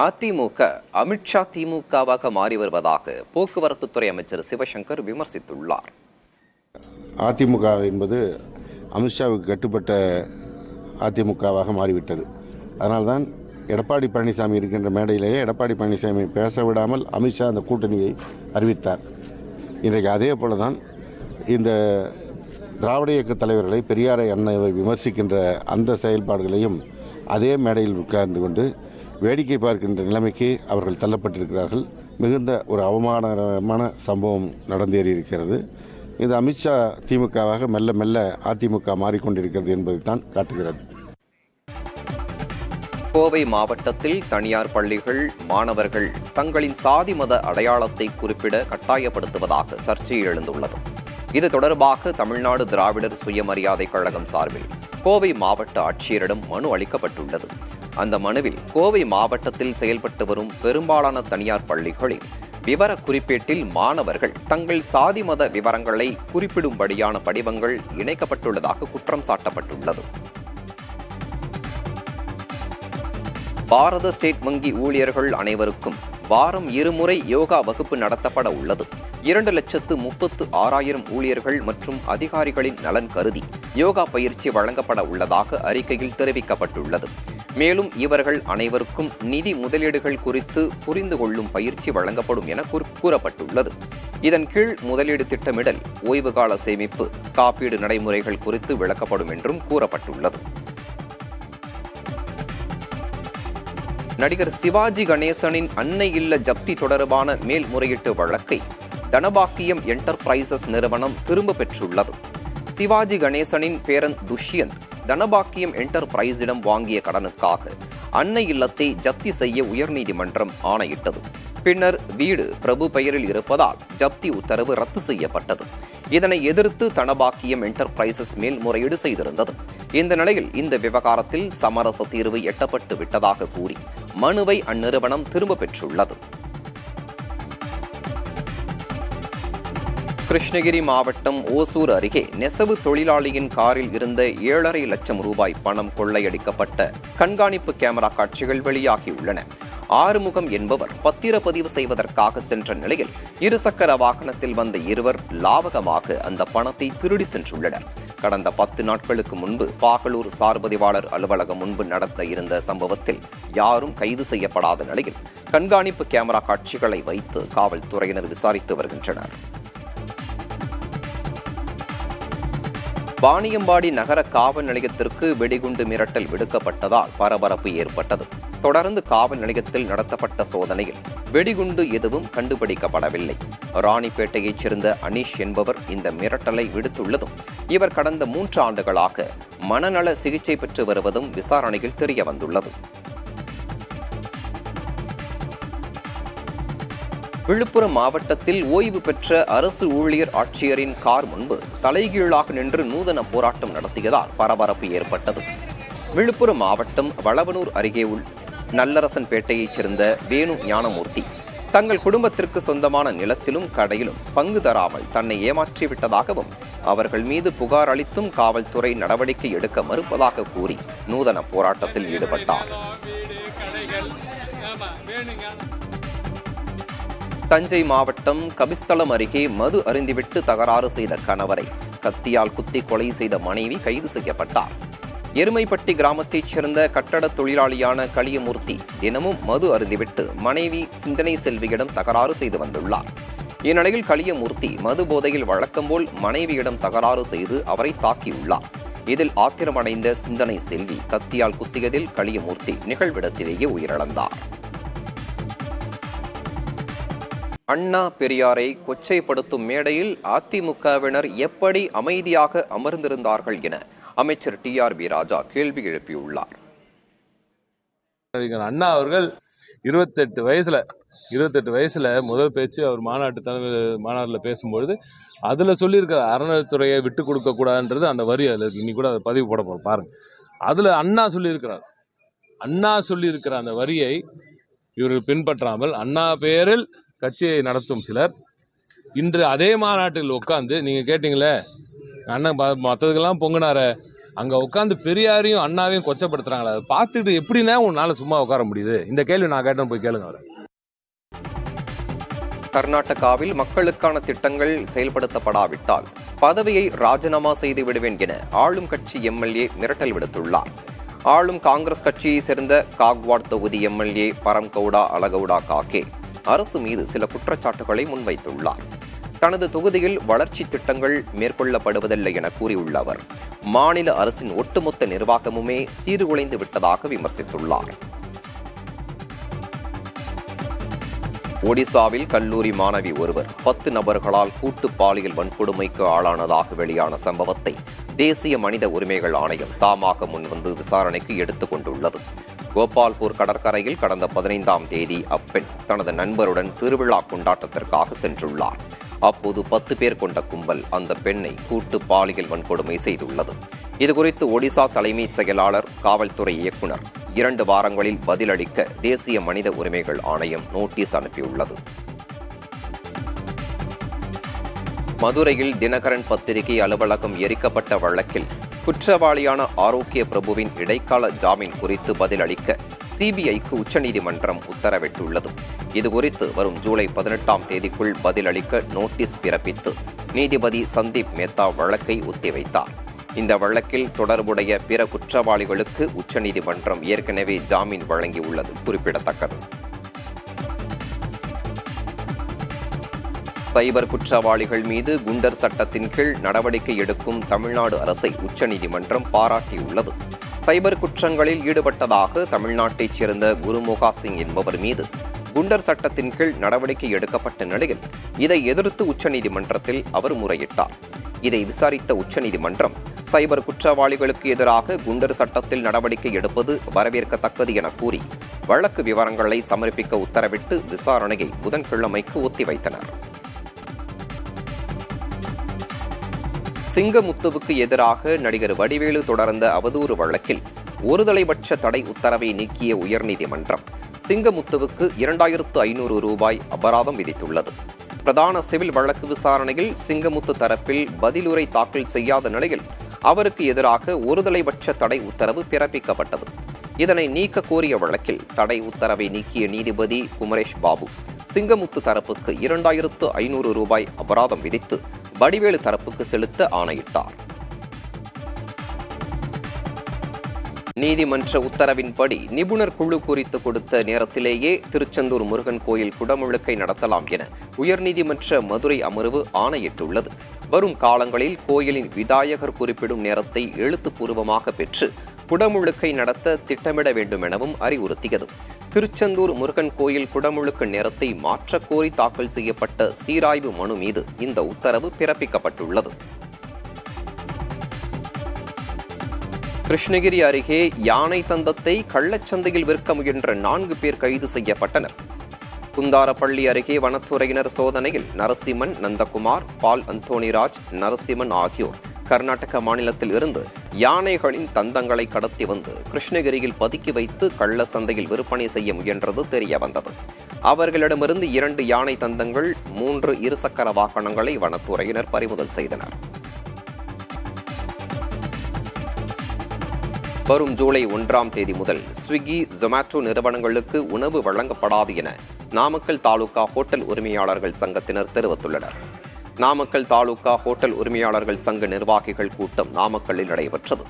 அதிமுக அமித்ஷா திமுகவாக மாறி வருவதாக போக்குவரத்து துறை அமைச்சர் சிவசங்கர் விமர்சித்துள்ளார். அதிமுக என்பது அமித்ஷாவுக்கு கட்டுப்பட்ட அதிமுகவாக மாறிவிட்டது. அதனால்தான் எடப்பாடி பழனிசாமி இருக்கின்ற மேடையிலேயே எடப்பாடி பழனிசாமி பேச விடாமல் அமித்ஷா அந்த கூட்டணியை அறிவித்தார். இன்றைக்கு அதே போல தான் இந்த திராவிட இயக்க தலைவர்களை பெரியாரை அண்ணாவை விமர்சிக்கின்ற அந்த செயல்பாடுகளையும் அதே மேடையில் உட்கார்ந்து கொண்டு வேடிக்கை பார்க்கின்ற நிலைமைக்கு அவர்கள் தள்ளப்பட்டிருக்கிறார்கள். மிகுந்த ஒரு அவமானகரமான சம்பவம் நடந்தேறியிருக்கிறது. இது அமித்ஷா திமுகவாக மெல்ல மெல்ல அதிமுக மாறிக்கொண்டிருக்கிறது என்பதைத்தான் காட்டுகிறது. கோவை மாவட்டத்தில் தனியார் பள்ளிகள் மாணவர்கள் தங்களின் சாதி மத அடையாளத்தை குறிப்பிட கட்டாயப்படுத்துவதாக சர்ச்சை எழுந்துள்ளது. இது தொடர்பாக தமிழ்நாடு திராவிடர் சுயமரியாதை கழகம் சார்பில் கோவை மாவட்ட ஆட்சியரிடம் மனு அளிக்கப்பட்டுள்ளது. அந்த மனுவில் கோவை மாவட்டத்தில் செயல்பட்டு வரும் பெரும்பாலான தனியார் பள்ளிகளில் விவர குறிப்பேட்டில் மாணவர்கள் தங்கள் சாதி மத விவரங்களை குறிப்பிடும்படியான படிவங்கள் இணைக்கப்பட்டுள்ளதாக குற்றம் சாட்டப்பட்டுள்ளது. பாரத ஸ்டேட் வங்கி ஊழியர்கள் அனைவருக்கும் வாரம் 2 முறை யோகா வகுப்பு நடத்தப்பட உள்ளது. 2,36,000 ஊழியர்கள் மற்றும் அதிகாரிகளின் நலன் கருதி யோகா பயிற்சி வழங்கப்பட உள்ளதாக அறிக்கையில் தெரிவிக்கப்பட்டுள்ளது. மேலும் இவர்கள் அனைவருக்கும் நிதி முதலீடுகள் குறித்து புரிந்து கொள்ளும் பயிற்சி வழங்கப்படும் என கூறப்பட்டுள்ளது. இதன் கீழ் முதலீடு திட்டமிடல், ஓய்வுகால சேமிப்பு, காப்பீடு நடைமுறைகள் குறித்து விளக்கப்படும் என்றும் கூறப்பட்டுள்ளது. நடிகர் சிவாஜி கணேசனின் அன்னை இல்ல ஜப்தி தொடர்பான மேல்முறையீட்டு வழக்கை தனபாக்கியம் என்டர்பிரைசஸ் நிறுவனம் திரும்ப பெற்றுள்ளது. சிவாஜி கணேசனின் பேரன் துஷ்யந்த் தனபாக்கியம் என்டர்பிரைஸிடம் வாங்கிய கடனுக்காக அன்னை இல்லத்தை ஜப்தி செய்ய உயர்நீதிமன்றம் ஆணையிட்டது. பின்னர் வீடு பிரபு பெயரில் இருப்பதால் ஜப்தி உத்தரவு ரத்து செய்யப்பட்டது. இதனை எதிர்த்து தனபாக்கியம் என்டர்பிரைசஸ் மேல்முறையீடு செய்திருந்தது. இந்த நிலையில் இந்த விவகாரத்தில் சமரச தீர்வு எட்டப்பட்டு விட்டதாக கூறி மனுவை அந்நிறுவனம் திரும்ப பெற்றுள்ளது. கிருஷ்ணகிரி மாவட்டம் ஓசூர் அருகே நெசவு தொழிலாளியின் காரில் இருந்த 7.5 லட்சம் ரூபாய் பணம் கொள்ளையடிக்கப்பட்ட கண்காணிப்பு கேமரா காட்சிகள் வெளியாகியுள்ளன. ஆறுமுகம் என்பவர் பத்திரப்பதிவு செய்வதற்காக சென்ற நிலையில் இருசக்கர வாகனத்தில் வந்த இருவர் லாவகமாக அந்த பணத்தை திருடி சென்றுள்ளனர். கடந்த 10 நாட்களுக்கு முன்பு பாகலூர் சார்பதிவாளர் அலுவலகம் முன்பு நடத்த இருந்த சம்பவத்தில் யாரும் கைது செய்யப்படாத நிலையில் கண்காணிப்பு கேமரா காட்சிகளை வைத்து காவல்துறையினர் விசாரித்து வருகின்றனர். வாணியம்பாடி நகர காவல் நிலையத்திற்கு வெடிகுண்டு மிரட்டல் விடுக்கப்பட்டதால் பரபரப்பு ஏற்பட்டது. தொடர்ந்து காவல் நிலையத்தில் நடத்தப்பட்ட சோதனையில் வெடிகுண்டு எதுவும் கண்டுபிடிக்கப்படவில்லை. ராணிப்பேட்டையைச் சேர்ந்த அனீஷ் என்பவர் இந்த மிரட்டலை விடுத்துள்ளதும் இவர் கடந்த 3 ஆண்டுகளாக மனநல சிகிச்சை பெற்று வருவதும் விசாரணையில் தெரியவந்துள்ளது. விழுப்புரம் மாவட்டத்தில் ஓய்வு பெற்ற அரசு ஊழியர் ஆட்சியரின் கார் முன்பு தலைகீழாக நின்று நூதன போராட்டம் நடத்தியதால் பரபரப்பு ஏற்பட்டது. விழுப்புரம் மாவட்டம் வளவனூர் அருகே நல்லரசன் பேட்டையைச் சேர்ந்த வேணு ஞானமூர்த்தி தங்கள் குடும்பத்திற்கு சொந்தமான நிலத்திலும் கடையிலும் பங்கு தராமல் தன்னை ஏமாற்றிவிட்டதாகவும் அவர்கள் மீது புகார் அளித்தும் காவல்துறை நடவடிக்கை எடுக்க மறுப்பதாக கூறி நூதன போராட்டத்தில் ஈடுபட்டார். தஞ்சை மாவட்டம் கபிஸ்தலம் அருகே மது அருந்திவிட்டு தகராறு செய்த கணவரை கத்தியால் குத்தி கொலை செய்த மனைவி கைது செய்யப்பட்டார். எருமைப்பட்டி கிராமத்தைச் சேர்ந்த கட்டட தொழிலாளியான களியமூர்த்தி தினமும் மது அருந்திவிட்டு மனைவி சிந்தனை செல்வியிடம் தகராறு செய்து வந்துள்ளார். இந்நிலையில் களியமூர்த்தி மது போதையில் வழக்கம்போல் மனைவியிடம் தகராறு செய்து அவரை தாக்கியுள்ளார். இதில் ஆத்திரமடைந்த சிந்தனை செல்வி கத்தியால் குத்தியதில் களியமூர்த்தி நிகழ்விடத்திலேயே உயிரிழந்தார். அண்ணா பெரியாரை கொச்சைப்படுத்தும் மேடையில் அதிமுகவினர் எப்படி அமைதியாக அமர்ந்திருந்தார்கள் என அமைச்சர் TRV ராஜா கேள்வி எழுப்பியுள்ளார். அண்ணா அவர்கள் 28 வயசுல முதல் பேச்சு அவர் மாநாட்டில் பேசும்பொழுது அதில் சொல்லியிருக்கிற அறநிலைத்துறையை விட்டு கொடுக்க கூடாதுன்றது அந்த வரி அதில் இருக்கு. இன்னைக்கு கூட அதை பதிவு போட போகிறோம் பாருங்க. அதில் அண்ணா சொல்லியிருக்கிற அந்த வரியை இவர்கள் பின்பற்றாமல் அண்ணா பெயரில் கட்சியை நடத்தும் சிலர் இன்று அதே மாநாட்டில் உட்காந்து நீங்கள் கேட்டீங்களே அண்ணன் மற்றதுக்கெல்லாம் பொங்கினார அங்க உட்காந்து பெரியாரையும் அண்ணாவையும் கொச்சப்படுத்துறாங்களா? அதை பார்த்துட்டு எப்படின்னா உன்னால சும்மா உட்கார முடியுது? இந்த கேள்வி நான் கேட்டேன், போய் கேளுங்க அவரை. கர்நாடகாவில் மக்களுக்கான திட்டங்கள் செயல்படுத்தப்படாவிட்டால் பதவியை ராஜினாமா செய்து விடுவேன் என ஆளும் கட்சி எம்எல்ஏ மிரட்டல் விடுத்துள்ளார். ஆளும் காங்கிரஸ் கட்சியை சேர்ந்த காக்வாட் தொகுதி எம்எல்ஏ பரம்கவுடா அலகவுடா காக்கே அரசு மீது சில குற்றச்சாட்டுகளை முன்வைத்துள்ளார். தனது தொகுதியில் வளர்ச்சி திட்டங்கள் மேற்கொள்ளப்படுவதில்லை என கூறியுள்ள அவர் மாநில அரசின் ஒட்டுமொத்த நிர்வாகமுமே சீர்குலைந்து விட்டதாக விமர்சித்துள்ளார். ஒடிசாவில் கல்லூரி மாணவி ஒருவர் 10 நபர்களால் கூட்டு பாலியல் வன்கொடுமைக்கு ஆளானதாக வெளியான சம்பவத்தை தேசிய மனித உரிமைகள் ஆணையம் தாமாக முன்வந்து விசாரணைக்கு எடுத்துக் கொண்டுள்ளது. கோபால்பூர் கடற்கரையில் கடந்த 15ஆம் தேதி அப்பெண் தனது நண்பருடன் திருவிழா கொண்டாட்டத்திற்காக சென்றுள்ளார். அப்போது 10 பேர் கொண்ட கும்பல் அந்த பெண்ணை கூட்டு பாலியல் வன்கொடுமை செய்துள்ளது. இதுகுறித்து ஒடிசா தலைமை செயலாளர் காவல்துறை இயக்குநர் 2 வாரங்களில் பதிலளிக்க தேசிய மனித உரிமைகள் ஆணையம் நோட்டீஸ் அனுப்பியுள்ளது. மதுரையில் தினகரன் பத்திரிகை அலுவலகம் எரிக்கப்பட்ட வழக்கில் குற்றவாளியான ஆரோக்கிய பிரபுவின் இடைக்கால ஜாமீன் குறித்து பதிலளிக்க சிபிஐக்கு உச்சநீதிமன்றம் உத்தரவிட்டுள்ளது. இதுகுறித்து வரும் ஜூலை 18ஆம் தேதிக்குள் பதிலளிக்க நோட்டீஸ் பிறப்பித்து நீதிபதி சந்தீப் மேத்தா வழக்கை ஒத்திவைத்தார். இந்த வழக்கில் தொடர்புடைய பிற குற்றவாளிகளுக்கு உச்சநீதிமன்றம் ஏற்கனவே ஜாமீன் வழங்கியுள்ளது குறிப்பிடத்தக்கது. சைபர் குற்றவாளிகள் மீது குண்டர் சட்டத்தின் கீழ் நடவடிக்கை எடுக்கும் தமிழ்நாடு அரசை உச்சநீதிமன்றம் பாராட்டியுள்ளது. சைபர் குற்றங்களில் ஈடுபட்டதாக தமிழ்நாட்டைச் சேர்ந்த குருமுகா சிங் என்பவர் மீது குண்டர் சட்டத்தின் கீழ் நடவடிக்கை எடுக்கப்பட்ட நிலையில் இதை எதிர்த்து உச்சநீதிமன்றத்தில் அவர் முறையிட்டார். இதை விசாரித்த உச்சநீதிமன்றம் சைபர் குற்றவாளிகளுக்கு எதிராக குண்டர் சட்டத்தில் நடவடிக்கை எடுப்பது வரவேற்கத்தக்கது என கூறி வழக்கு விவரங்களை சமர்ப்பிக்க உத்தரவிட்டு விசாரணையை புதன்கிழமைக்கு ஒத்திவைத்தனர். சிங்கமுத்துவுக்கு எதிராக நடிகர் வடிவேலு தொடர்ந்த அவதூறு வழக்கில் ஒருதலைபட்ச தடை உத்தரவை நீக்கிய உயர்நீதிமன்றம் சிங்கமுத்துவுக்கு 2500 ரூபாய் அபராதம் விதித்துள்ளது. பிரதான சிவில் வழக்கு விசாரணையில் சிங்கமுத்து தரப்பில் பதிலுரை தாக்கல் செய்யாத நிலையில் அவருக்கு எதிராக ஒருதலைபட்ச தடை உத்தரவு பிறப்பிக்கப்பட்டது. இதனை நீக்க கோரிய வழக்கில் தடை உத்தரவை நீக்கிய நீதிபதி குமரேஷ் பாபு சிங்கமுத்து தரப்புக்கு 2500 ரூபாய் அபராதம் விதித்து வடிவேலு தரப்புக்கு செலுத்த ஆணையிட்டார். நீதிமன்ற உத்தரவின்படி நிபுணர் குழு குறித்து கொடுத்த நேரத்திலேயே திருச்செந்தூர் முருகன் கோயில் குடமுழுக்கை நடத்தலாம் என உயர்நீதிமன்ற மதுரை அமர்வு ஆணையிட்டுள்ளது. வரும் காலங்களில் கோயிலின் விதாயகர் குறிப்பிடும் நேரத்தை எழுத்துப்பூர்வமாக பெற்று குடமுழுக்கை நடத்த திட்டமிட வேண்டும் எனவும் அறிவுறுத்தியது. திருச்செந்தூர் முருகன் கோயில் குடமுழுக்கு நேரத்தை மாற்றக் கோரி தாக்கல் செய்யப்பட்ட சீராய்வு மனு மீது இந்த உத்தரவு பிறப்பிக்கப்பட்டுள்ளது. கிருஷ்ணகிரி அருகே யானை தந்தத்தை கள்ளச்சந்தையில் விற்க முயன்ற 4 பேர் கைது செய்யப்பட்டனர். குந்தாரப்பள்ளி அருகே வனத்துறையினர் சோதனையில் நரசிம்மன், நந்தகுமார், பால் அந்தோணிராஜ், நரசிம்மன் ஆகியோர் கர்நாடக மாநிலத்தில் இருந்து யானைகளின் தந்தங்களை கடத்தி வந்து கிருஷ்ணகிரியில் பதுக்கி வைத்து கள்ள சந்தையில் விற்பனை செய்ய முயன்றது தெரியவந்தது. அவர்களிடமிருந்து 2 யானை தந்தங்கள், 3 இருசக்கர வாகனங்களை வனத்துறையினர் பறிமுதல் செய்தனர். வரும் ஜூலை 1ஆம் தேதி முதல் ஸ்விக்கி, ஜொமேட்டோ நிறுவனங்களுக்கு உணவு வழங்கப்படாது என நாமக்கல் தாலுகா ஹோட்டல் உரிமையாளர்கள் சங்கத்தினர் தெரிவித்துள்ளனர். நாமக்கல் தாலுகா ஹோட்டல் உரிமையாளர்கள் சங்க நிர்வாகிகள் கூட்டம் நாமக்கல்லில் நடைபெற்றது.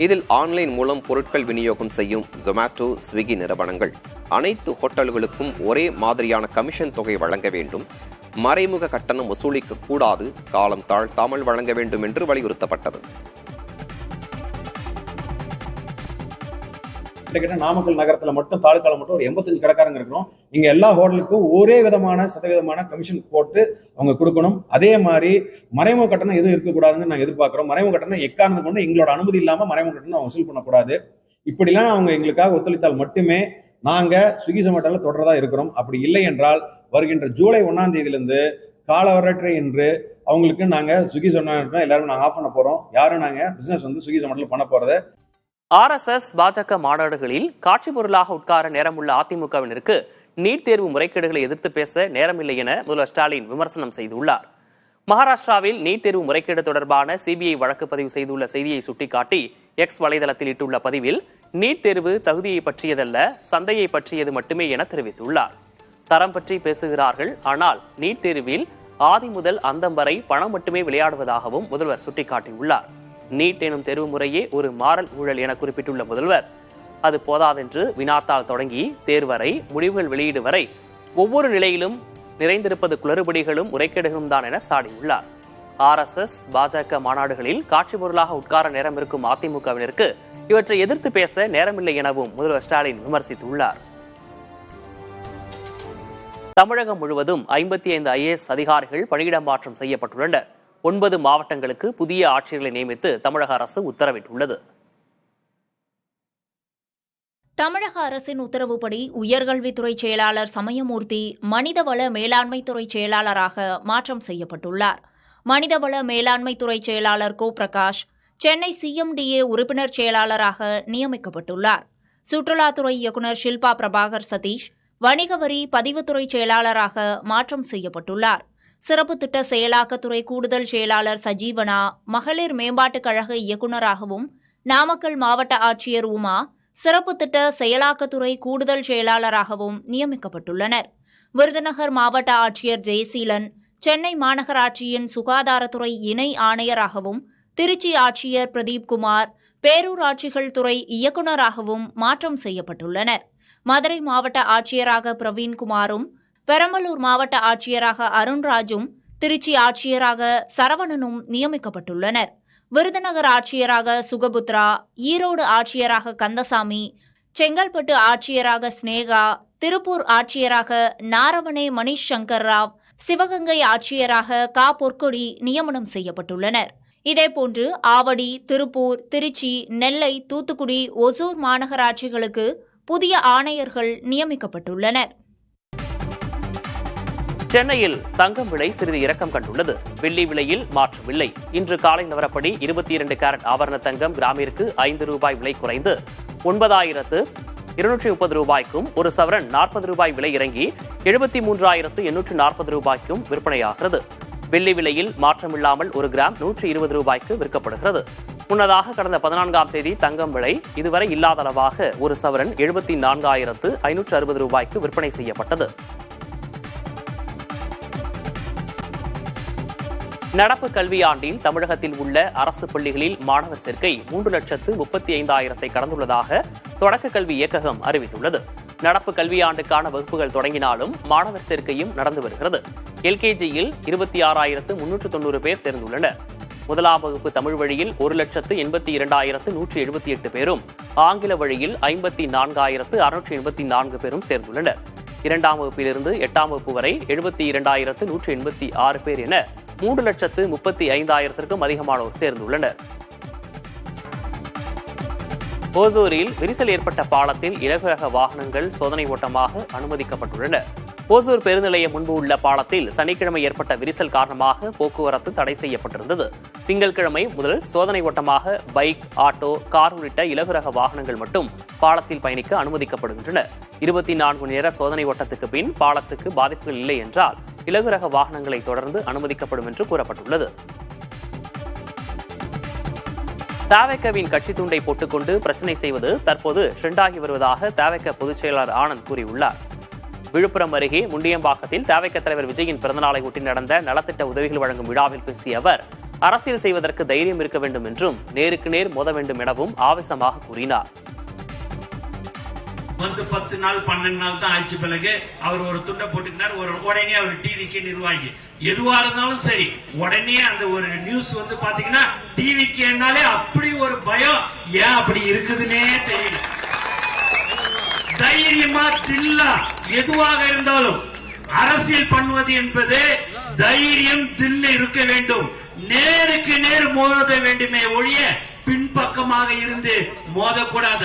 இதில் ஆன்லைன் மூலம் பொருட்கள் விநியோகம் செய்யும் ஜொமேட்டோ, ஸ்விக்கி நிறுவனங்கள் அனைத்து ஹோட்டல்களுக்கும் ஒரே மாதிரியான கமிஷன் தொகை வழங்க வேண்டும், மறைமுக கட்டணம் வசூலிக்க கூடாது, காலம் தாழ்த்தாமல் வழங்க வேண்டும் என்று வலியுறுத்தப்பட்டது. கிட்டத்தட்ட நாமக்கல் நகரத்துல மட்டும் தாலுக்கால மட்டும் ஒரு 85 கடைக்காரங்க இருக்கிறோம். இங்க எல்லா ஹோட்டலுக்கும் ஒரே விதமான சதவீதமான கமிஷன் போட்டு அவங்க கொடுக்கணும். அதே மாதிரி மறைமுக கட்டணம் எதுவும் இருக்கக்கூடாதுன்னு நாங்கள் எதிர்பார்க்கிறோம். மறைமுக கட்டணம் எக்காரணத்தை கொண்டு எங்களோட அனுமதி இல்லாம மறைமுக கட்டணம் வசூல் பண்ணக்கூடாது. இப்படிலாம் அவங்க எங்களுக்காக ஒத்துழைத்தால் மட்டுமே நாங்க ஸ்விக்கி ஜொமேட்டோல தொடர்றதா இருக்கிறோம். அப்படி இல்லை என்றால் வருகின்ற ஜூலை 1ஆம் தேதியிலிருந்து காலவரற்றை என்று அவங்களுக்கு நாங்க ஸ்விக்கி ஜொமேட்டோ எல்லாரும் நாங்க ஆஃப் பண்ண போறோம். யாரும் நாங்க பிசினஸ் வந்து ஸ்விக்கி ஜொமேட்டோல பண்ண போறது. RSS பாஜக மாநாடுகளில் காட்சி பொருளாக உட்கார நேரமுள்ள அதிமுகவினருக்கு நீட் தேர்வு முறைகேடுகளை எதிர்த்து பேச நேரமில்லை என முதல்வர் ஸ்டாலின் விமர்சனம் செய்துள்ளார். மகாராஷ்டிராவில் நீட் தேர்வு முறைகேடு தொடர்பான சிபிஐ வழக்கு பதிவு செய்துள்ள செய்தியை சுட்டிக்காட்டி எக்ஸ் வலைதளத்தில் இட்டுள்ள பதிவில் நீட் தேர்வு தகுதியை பற்றியதல்ல, சந்தையை பற்றியது மட்டுமே என தெரிவித்துள்ளார். தரம் பற்றி பேசுகிறார்கள், ஆனால் நீட் தேர்வில் ஆதி முதல் அந்தம் வரை பணம் மட்டுமே விளையாடுவதாகவும் முதல்வர் சுட்டிக்காட்டியுள்ளார். நீட் எனும் தேர்வு முறையே ஒரு மாறல் ஊழல் என குறிப்பிட்டுள்ள முதல்வர், அது போதாதென்று வினாத்தால் தொடங்கி தேர்வரை முடிவுகள் வெளியீடு வரை ஒவ்வொரு நிலையிலும் நிறைந்திருப்பது குளறுபடிகளும் முறைகேடுகளும் தான் என சாடியுள்ளார். RSS பாஜக மாநாடுகளில் காட்சி பொருளாக உட்கார நேரம் இருக்கும் அதிமுகவினருக்கு இவற்றை எதிர்த்து பேச நேரமில்லை எனவும் முதல்வர் ஸ்டாலின் விமர்சித்துள்ளார். தமிழகம் முழுவதும் 55 IAS அதிகாரிகள் பணியிட மாற்றம் செய்யப்பட்டுள்ளனர். 9 மாவட்டங்களுக்கு புதிய ஆட்சியர்களை நியமித்து தமிழக அரசு உத்தரவிட்டுள்ளது. தமிழக அரசின் உத்தரவுப்படி உயர்கல்வித்துறை செயலாளர் சமயமூர்த்தி மனிதவள மேலாண்மைத்துறை செயலாளராக மாற்றம் செய்யப்பட்டுள்ளார். மனிதவள மேலாண்மைத்துறை செயலாளர் கோ பிரகாஷ் சென்னை CMDA உறுப்பினர் செயலாளராக நியமிக்கப்பட்டுள்ளார். சுற்றுலாத்துறை இயக்குநர் ஷில்பா பிரபாகர் சதீஷ் வணிக வரி பதிவுத்துறை செயலாளராக மாற்றம் செய்யப்பட்டுள்ளார். சிறப்பு திட்ட செயலாக்கத்துறை கூடுதல் செயலாளர் சஜீவனா மகளிர் மேம்பாட்டுக் கழக இயக்குநராகவும், நாமக்கல் மாவட்ட ஆட்சியர் உமா சிறப்பு திட்ட செயலாக்கத்துறை கூடுதல் செயலாளராகவும் நியமிக்கப்பட்டுள்ளனர். விருதுநகர் மாவட்ட ஆட்சியர் ஜெயசீலன் சென்னை மாநகராட்சியின் சுகாதாரத்துறை இணை ஆணையராகவும், திருச்சி ஆட்சியர் பிரதீப் குமார் பேரூராட்சிகள் துறை இயக்குநராகவும் மாற்றம் செய்யப்பட்டுள்ளனர். மதுரை மாவட்ட ஆட்சியராக பிரவீன்குமாரும், பெரம்பலூர் மாவட்ட ஆட்சியராக அருண்ராஜும், திருச்சி ஆட்சியராக சரவணனும் நியமிக்கப்பட்டுள்ளனர். விருதுநகர் ஆட்சியராக சுகபுத்ரா, ஈரோடு ஆட்சியராக கந்தசாமி, செங்கல்பட்டு ஆட்சியராக ஸ்னேகா, திருப்பூர் ஆட்சியராக நாரவனே மணிஷ் சங்கர் ராவ், சிவகங்கை ஆட்சியராக கா பொற்கொடி நியமனம் செய்யப்பட்டுள்ளனர். இதேபோன்று ஆவடி, திருப்பூர், திருச்சி, நெல்லை, தூத்துக்குடி, ஒசூர் மாநகராட்சிகளுக்கு புதிய ஆணையர்கள் நியமிக்கப்பட்டுள்ளனர். சென்னையில் தங்கம் விலை சிறிது இறக்கம் கண்டுள்ளது. வெள்ளி விலையில் மாற்றமில்லை. இன்று காலை நிலவரப்படி 22 கேரட் ஆபரண தங்கம் கிராமிற்கு 5 ரூபாய் விலை குறைந்து 9,230 ரூபாய்க்கும், ஒரு சவரன் 40 ரூபாய் விலை இறங்கி 73,840 ரூபாய்க்கும் விற்பனையாகிறது. வெள்ளி விலையில் மாற்றமில்லாமல் ஒரு கிராம் 120 ரூபாய்க்கு விற்கப்படுகிறது. முன்னதாக கடந்த 14ஆம் தேதி தங்கம் விலை இதுவரை இல்லாத அளவாக ஒரு சவரன் 74,560 ரூபாய்க்கு விற்பனை செய்யப்பட்டது. நடப்பு கல்வியாண்டில் தமிழகத்தில் உள்ள அரசு பள்ளிகளில் மாணவர் சேர்க்கை 3,35,000 கடந்துள்ளதாக தொடக்க கல்வி இயக்ககம் அறிவித்துள்ளது. நடப்பு கல்வியாண்டுக்கான வகுப்புகள் தொடங்கினாலும் மாணவர் சேர்க்கையும் நடந்து வருகிறது. LKGயில் 26,390 பேர் சேர்ந்துள்ளனர். முதலாம் வகுப்பு தமிழ் வழியில் 1,82,178 பேரும், ஆங்கில வழியில் 54,684 பேரும் சேர்ந்துள்ளனர். 2ஆம் வகுப்பிலிருந்து 8ஆம் வகுப்பு வரை 72,186 பேர் என 3,35,000க்கும் அதிகமானோர் சேர்ந்துள்ளனர். ஓசூரில் விரிசல் ஏற்பட்ட பாலத்தில் இலகுரக வாகனங்கள் சோதனை ஓட்டமாக அனுமதிக்கப்பட்டுள்ளன. ஓசூர் பெருநிலையம் முன்பு உள்ள பாலத்தில் சனிக்கிழமை ஏற்பட்ட விரிசல் காரணமாக போக்குவரத்து தடை செய்யப்பட்டிருந்தது. திங்கட்கிழமை முதல் சோதனை ஓட்டமாக பைக், ஆட்டோ, கார் உள்ளிட்ட இலகுரக வாகனங்கள் மட்டும் பாலத்தில் பயணிக்க அனுமதிக்கப்படுகின்றன. 24 மணி நேர சோதனை ஓட்டத்துக்கு பின் பாலத்துக்கு பாதிப்புகள் இல்லை என்றால் இலகுரக வாகனங்களை தொடர்ந்து அனுமதிக்கப்படும் என்று கூறப்பட்டுள்ளது. தவேகவின் கட்சி துண்டை போட்டுக்கொண்டு பிரச்சனை செய்வது தற்போது ட்ரெண்டாகி வருவதாக தவேக பொதுச் செயலாளர் ஆனந்த் கூறியுள்ளார். விழுப்புரம் அருகே முண்டியம்பாக்கத்தில் தவேக தலைவர் விஜயின் பிறந்தநாளை ஒட்டி நடந்த நலத்திட்ட உதவிகள் வழங்கும் விழாவில் பேசிய அவர், அரசியல் செய்வதற்கு தைரியம் இருக்க வேண்டும் என்றும் நேருக்கு நேர் மோத வேண்டும் எனவும் ஆவேசமாக கூறினார். 10 நாள் 12 நாள் தான் ஆட்சி பிறகு அவர் ஒரு துண்டை போட்டுக்கினார். உடனே அவர் டிவிக்கு நிர்வாகி எதுவா இருந்தாலும் சரி, உடனே அந்த ஒரு நியூஸ் பாத்தீங்கன்னா டிவிக்குனாலே அப்படி ஒரு பயம். ஏன் அப்படி இருக்குதுன்னே தெரியல. தைரியமா தில்லா எதுவாக இருந்தாலும் அரசியல் பண்ணுவது என்பது தைரியம் தில்லு இருக்க வேண்டும். நேருக்கு நேர் மோத வேண்டுமே ஒழிய பின்பக்கமாக இருந்து மோதக்கூடாது.